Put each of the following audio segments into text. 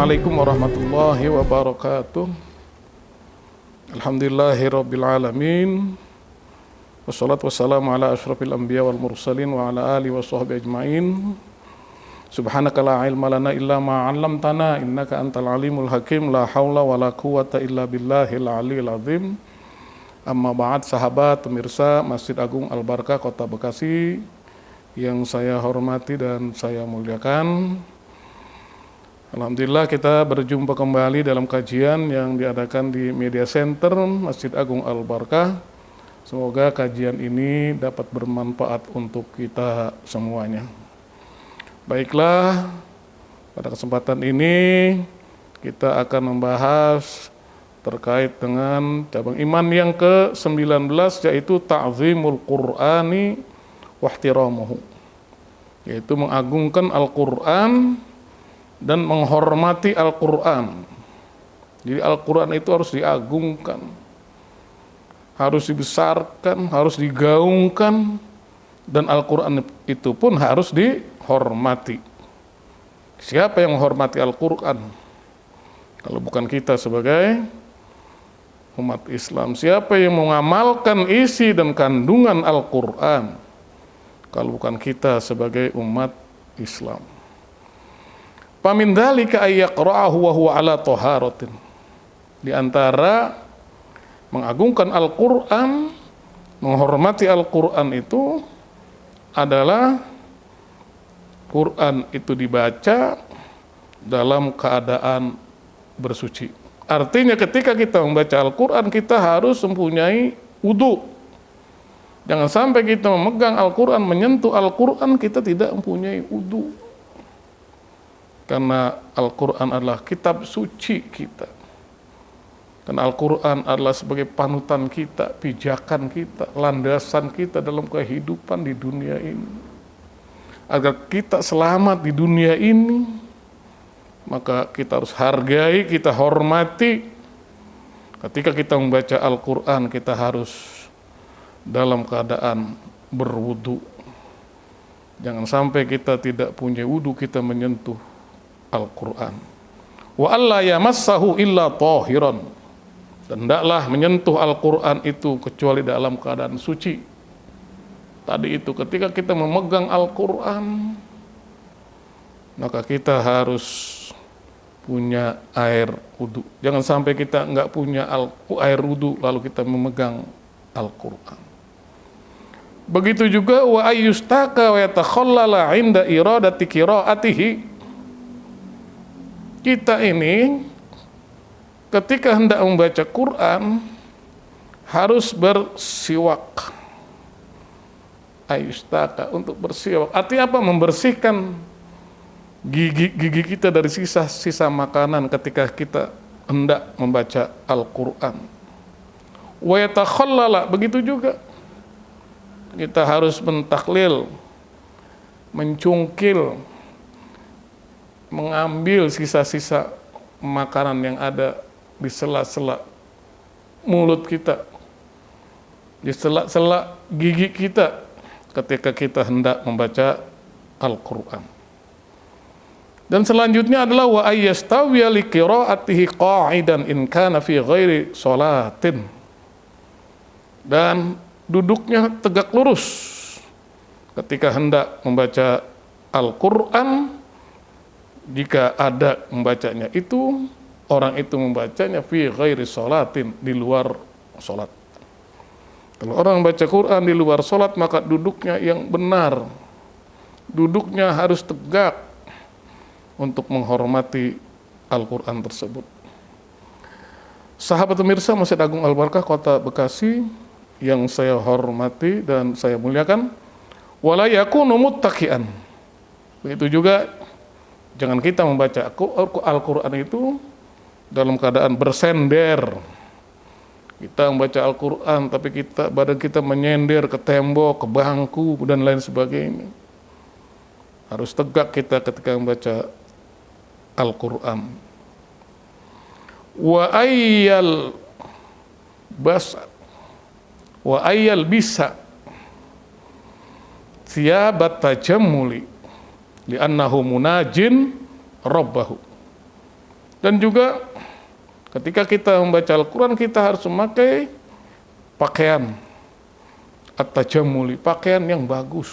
Assalamualaikum warahmatullahi wabarakatuh. Alhamdulillahirabbil alamin. Wassalatu wassalamu ala asyrafil anbiya wal mursalin wa ala alihi washabbihi ajmain. Subhanaka la ilma lana illa ma 'allamtana innaka antal alimul hakim. La haula wala quwwata illa billahil aliyil azim. Amma ba'd, sahabat pemirsa Masjid Agung Al-Barkah Kota Bekasi yang saya hormati dan saya muliakan. Alhamdulillah kita berjumpa kembali dalam kajian yang diadakan di Media Center Masjid Agung Al-Barkah. Semoga kajian ini dapat bermanfaat untuk kita semuanya. Baiklah, pada kesempatan ini kita akan membahas terkait dengan cabang iman yang ke-19, yaitu ta'zimul Qur'ani wa ihtiramuhu, yaitu mengagungkan Al-Qur'an dan menghormati Al-Qur'an. Jadi Al-Qur'an itu harus diagungkan, harus dibesarkan, harus digaungkan, dan Al-Qur'an itu pun harus dihormati. Siapa yang menghormati Al-Qur'an kalau bukan kita sebagai umat Islam? Siapa yang mengamalkan isi dan kandungan Al-Qur'an kalau bukan kita sebagai umat Islam? Famin dzalika ay yaqra'ahu wa huwa ala taharatin. Di antara mengagungkan Al-Qur'an, menghormati Al-Qur'an itu adalah Qur'an itu dibaca dalam keadaan bersuci. Artinya ketika kita membaca Al-Qur'an, kita harus mempunyai wudu. Jangan sampai kita memegang Al-Qur'an, menyentuh Al-Qur'an, kita tidak mempunyai wudu. Karena Al-Qur'an adalah kitab suci kita. Karena Al-Qur'an adalah sebagai panutan kita, pijakan kita, landasan kita dalam kehidupan di dunia ini. Agar kita selamat di dunia ini, maka kita harus hargai, kita hormati. Ketika kita membaca Al-Qur'an, kita harus dalam keadaan berwudu. Jangan sampai kita tidak punya wudu, kita menyentuh Al-Qur'an. Wa alla yamassahu illa tahiran. Dan hendaklah menyentuh Al-Qur'an itu kecuali dalam keadaan suci. Tadi itu ketika kita memegang Al-Qur'an, maka kita harus punya air wudu. Jangan sampai kita enggak punya air wudu lalu kita memegang Al-Qur'an. Begitu juga wa ayyustaka wa yatakhallala 'inda iradati qiraatihi. Kita ini ketika hendak membaca Quran harus bersiwak. Ayustaka, untuk bersiwak. Artinya apa? Membersihkan gigi kita dari sisa-sisa makanan ketika kita hendak membaca Al-Quran. Wa yatakhallala, begitu juga kita harus mentaklil, mencungkil, mengambil sisa-sisa makanan yang ada di sela-sela mulut kita, di sela-sela gigi kita ketika kita hendak membaca Al-Qur'an. Dan selanjutnya adalah wa ayyastawiya liqiraatihi qa'idan in kana fi ghairi sholatin. Dan duduknya tegak lurus ketika hendak membaca Al-Qur'an. Jika ada membacanya itu, orang itu membacanya fi ghairi sholatin, di luar sholat. Kalau orang baca Quran di luar sholat, maka duduknya yang benar, duduknya harus tegak untuk menghormati Al-Quran tersebut. Sahabat pemirsa Masjid Agung Al-Barkah Kota Bekasi yang saya hormati dan saya muliakan, wala yakunu muttaqian. Begitu juga jangan kita membaca Al-Quran itu dalam keadaan bersender. Kita membaca Al-Quran tapi badan kita menyender ke tembok, ke bangku, dan lain sebagainya. Harus tegak kita ketika membaca Al-Quran. Wa ayyal bisa thiyabat tajammuli li'annahu munajin rabbahu. Dan juga ketika kita membaca Al-Quran, kita harus memakai pakaian at-tajammuli, pakaian yang bagus.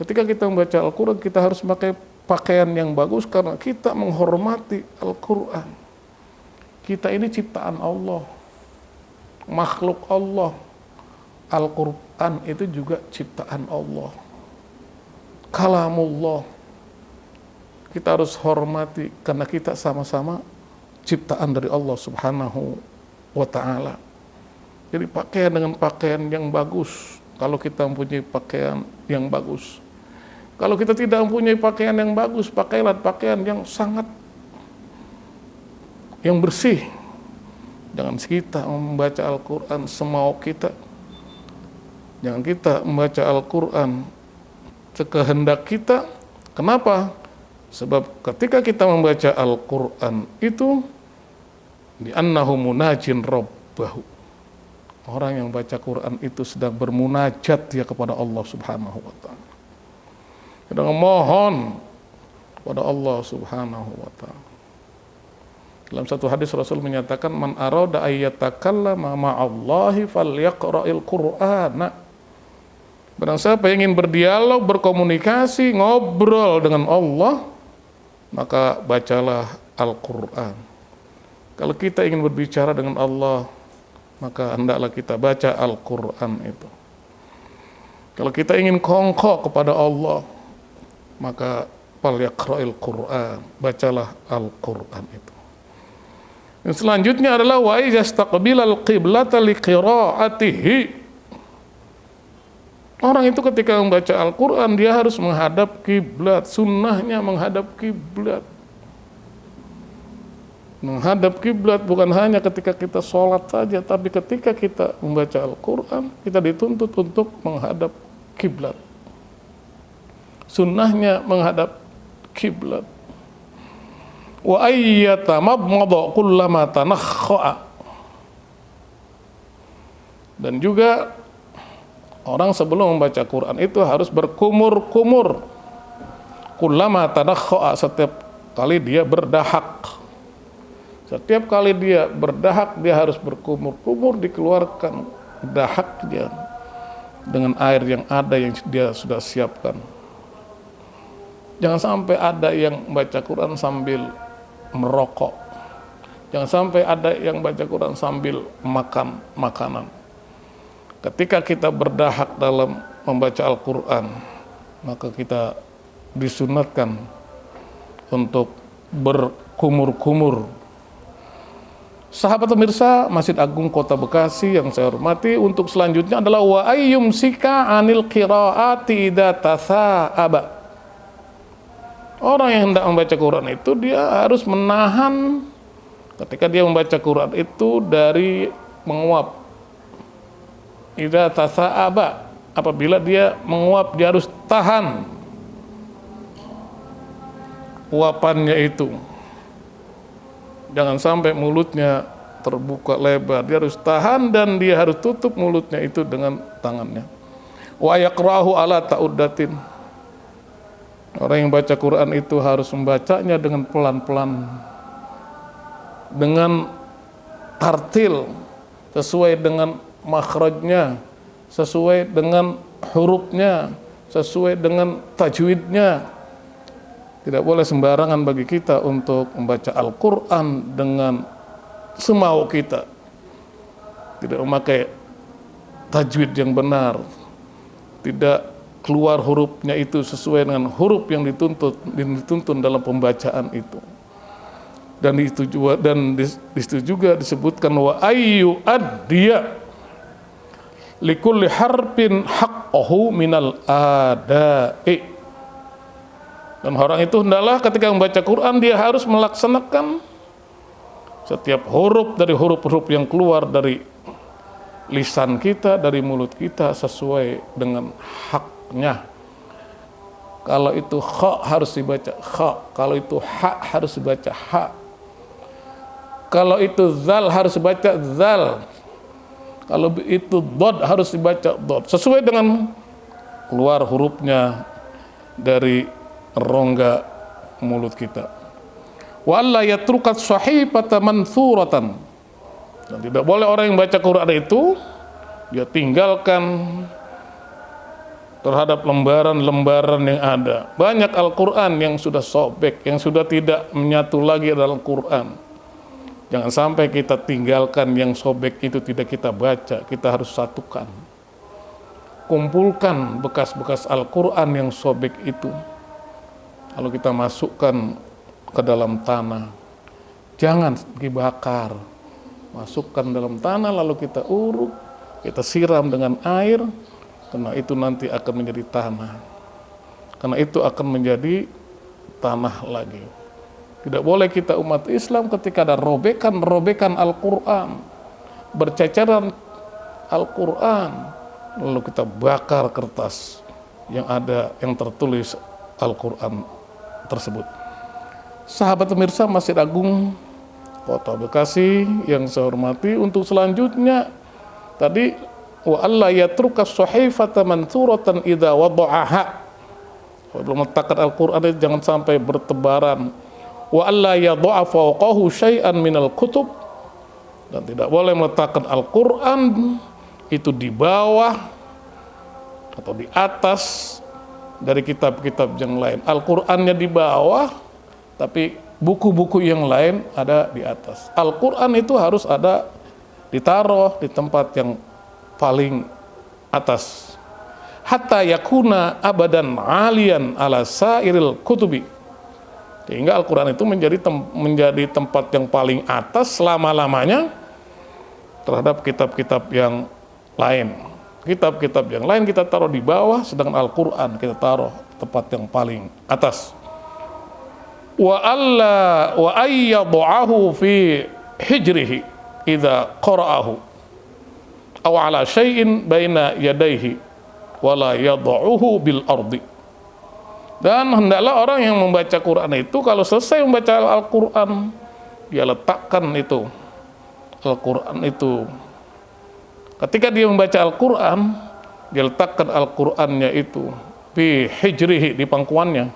Ketika kita membaca Al-Quran, kita harus memakai pakaian yang bagus karena kita menghormati Al-Quran. Kita ini ciptaan Allah, makhluk Allah. Al-Quran itu juga ciptaan Allah, kalamullah. Kita harus hormati karena kita sama-sama ciptaan dari Allah Subhanahu wa ta'ala. Jadi pakaian dengan pakaian yang bagus, kalau kita mempunyai pakaian yang bagus. Kalau kita tidak mempunyai pakaian yang bagus, pakailah pakaian yang sangat yang bersih. Jangan kita membaca Al-Quran semau kita. Jangan kita membaca Al-Quran sekehendak kita. Kenapa? Sebab ketika kita membaca Al-Quran itu li'annahu munajin rabbahu. Orang yang baca Quran itu sedang bermunajat dia kepada Allah Subhanahu wa ta'ala. Sedang memohon kepada Allah Subhanahu wa ta'ala. Dalam satu hadis Rasul menyatakan, man arada ayyatakallama ma'allahi falyaqra'il Qur'ana. Barang siapa yang ingin berdialog, berkomunikasi, ngobrol dengan Allah, maka bacalah Al-Quran. Kalau kita ingin berbicara dengan Allah, maka hendaklah kita baca Al-Quran itu. Kalau kita ingin kongko kepada Allah, maka falyaqra'il Qur'an, bacalah Al-Quran itu. Dan selanjutnya adalah wa izastaqbilal qiblata liqira'atihi. Orang itu ketika membaca Al-Quran, dia harus menghadap kiblat. Sunnahnya menghadap kiblat. Menghadap kiblat bukan hanya ketika kita sholat saja, tapi ketika kita membaca Al-Quran, kita dituntut untuk menghadap kiblat. Sunnahnya menghadap kiblat. Wa ayyatamadmada kullama tanakhkha'a. Dan juga orang sebelum membaca Quran itu harus berkumur-kumur. Kullama tanakhkha'a, setiap kali dia berdahak. Setiap kali dia berdahak, dia harus berkumur-kumur, dikeluarkan dahak dia dengan air yang ada yang dia sudah siapkan. Jangan sampai ada yang baca Quran sambil merokok. Jangan sampai ada yang baca Quran sambil makan makanan. Ketika kita berdahak dalam membaca Al-Quran, maka kita disunatkan untuk berkumur-kumur. Sahabat pemirsa Masjid Agung Kota Bekasi yang saya hormati, untuk selanjutnya adalah wa ayyumsika anil qiraati idza tasa'aba. Orang yang hendak membaca Quran itu dia harus menahan ketika dia membaca Quran itu dari menguap. Idza tasa'aba, apabila dia menguap dia harus tahan uapannya itu. Jangan sampai mulutnya terbuka lebar, dia harus tahan dan dia harus tutup mulutnya itu dengan tangannya. Wa yaqra'u ala ta'uddatin. Orang yang baca Quran itu harus membacanya dengan pelan-pelan, dengan tartil, sesuai dengan makhrajnya, sesuai dengan hurufnya, sesuai dengan tajwidnya. Tidak boleh sembarangan bagi kita untuk membaca Al-Quran dengan semau kita. Tidak memakai tajwid yang benar, tidak keluar hurufnya itu sesuai dengan huruf yang dituntun dalam pembacaan itu. Dan itu juga, dan disitu juga disebutkan wa ayyu addiya likulli harfin haqqahu minal ada'i. Dan orang itu hendaklah ketika membaca Quran dia harus melaksanakan setiap huruf dari huruf-huruf yang keluar dari lisan kita, dari mulut kita sesuai dengan haknya. Kalau itu kha harus dibaca kha, kalau itu ha harus dibaca ha, kalau itu zal harus dibaca zal, kalau itu dod harus dibaca dod, sesuai dengan keluar hurufnya dari rongga mulut kita. Wa alla yatrukat sahifata mansuratan. Dan tidak boleh orang yang baca Quran itu dia tinggalkan terhadap lembaran-lembaran yang ada. Banyak Al-Quran yang sudah sobek, yang sudah tidak menyatu lagi dalam Quran. Jangan sampai kita tinggalkan yang sobek itu, tidak kita baca. Kita harus satukan. Kumpulkan bekas-bekas Al-Quran yang sobek itu, lalu kita masukkan ke dalam tanah. Jangan dibakar. Masukkan dalam tanah, lalu kita uruk, kita siram dengan air, karena itu nanti akan menjadi tanah. Karena itu akan menjadi tanah lagi. Tidak boleh kita umat Islam ketika ada robekan-robekan Al-Quran, berceceran Al-Quran, lalu kita bakar kertas yang ada, yang tertulis Al-Quran tersebut. Sahabat pemirsa Masjid Agung Kota Bekasi yang saya hormati, untuk selanjutnya tadi wa alla yatruka sahifata mansuratan idza wada'aha. Belum meletakkan Al-Quran itu jangan sampai bertebaran. Wa alla yadha'a fawqahu syai'an minal kutub, dan tidak boleh meletakkan Al-Quran itu di bawah atau di atas dari kitab-kitab yang lain. Al-Qur'annya di bawah, tapi buku-buku yang lain ada di atas. Al-Qur'an itu harus ada, ditaruh di tempat yang paling atas. Hatta yakuna abadan alian ala sairil kutubi. Sehingga Al-Qur'an itu menjadi tempat yang paling atas selama-lamanya terhadap kitab-kitab yang lain. Kitab-kitab yang lain kita taruh di bawah, sedangkan Al-Qur'an kita taruh tempat yang paling atas. Wa ayyadhahu fi hijrihi idza qara'ahu aw ala syai'in baina yadayhi wa la yad'uhu bil ardi. Dan hendaklah orang yang membaca Quran itu kalau selesai membaca Al-Quran, dia letakkan itu Al-Quran itu. Ketika dia membaca Al-Quran, dia letakkan Al-Qurannya itu fi hijrihi, di pangkuannya.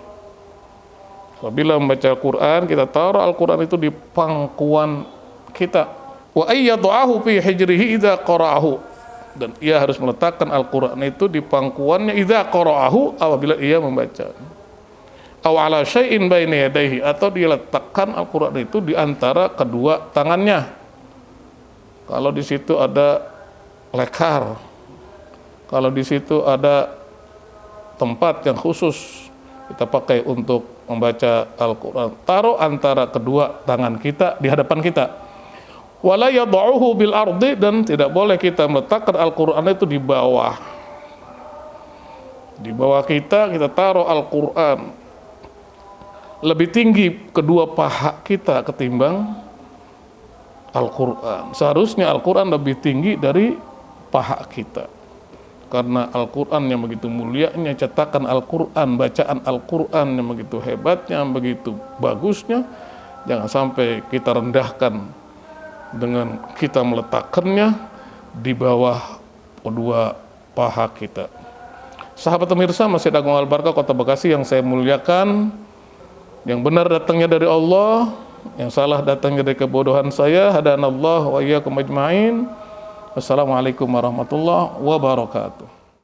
Apabila membaca Al-Quran, kita taruh Al-Quran itu di pangkuan kita. Wa ayyadhahu fi hijrihi idza qara'ahu, dan ia harus meletakkan Al-Quran itu di pangkuannya idza qara'ahu, apabila ia membaca. Aw ala syai'in baina yadayhi, atau dia letakkan Al-Quran itu di antara kedua tangannya. Kalau di situ ada lekar, kalau di situ ada tempat yang khusus kita pakai untuk membaca Al-Quran, taruh antara kedua tangan kita di hadapan kita. Wala yad'uhu bil ardi, dan tidak boleh kita meletakkan Al-Quran itu di bawah. Di bawah kita taruh Al-Quran. Lebih tinggi kedua paha kita ketimbang Al-Quran. Seharusnya Al-Quran lebih tinggi dari paha kita. Karena Al-Quran yang begitu mulianya, cetakan Al-Quran, bacaan Al-Quran yang begitu hebatnya, begitu bagusnya, jangan sampai kita rendahkan dengan kita meletakkannya di bawah kedua paha kita. Sahabat pemirsa Masjid Agung Al-Barkah Kota Bekasi yang saya muliakan, yang benar datangnya dari Allah, yang salah datangnya dari kebodohan saya. Hadanallahu wa iyyakum ajma'in. Wassalamualaikum warahmatullahi wabarakatuh.